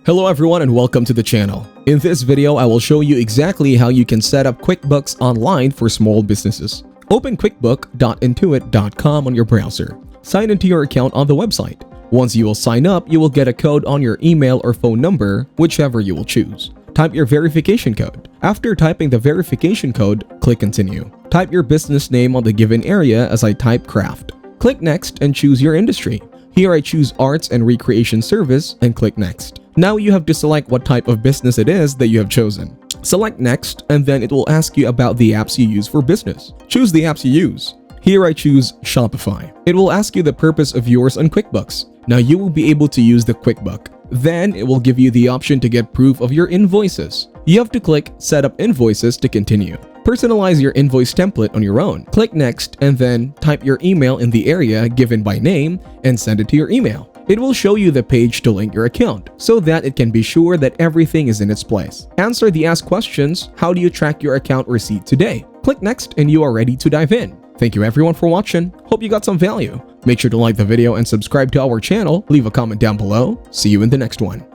Hello everyone and welcome to the channel. In this video, I will show you exactly how you can set up QuickBooks online for small businesses. Open quickbook.intuit.com on your browser. Sign into your account on the website. Once you will sign up, you will get a code on your email or phone number, whichever you will choose. Type your verification code. After typing the verification code, click Continue. Type your business name on the given area as I type Craft. Click Next and choose your industry. Here I choose Arts and Recreation Service and click Next. Now you have to select what type of business it is that you have chosen. Select Next and then it will ask you about the apps you use for business. Choose the apps you use. Here I choose Shopify. It will ask you the purpose of yours on QuickBooks. Now you will be able to use the QuickBook. Then it will give you the option to get proof of your invoices. You have to click Set up Invoices to continue. Personalize your invoice template on your own. Click Next and then type your email in the area given by name and send it to your email. It will show you the page to link your account so that it can be sure that everything is in its place. Answer the asked questions. How do you track your account receipt today? Click Next and you are ready to dive in. Thank you everyone for watching. Hope you got some value. Make sure to like the video and subscribe to our channel. Leave a comment down below. See you in the next one.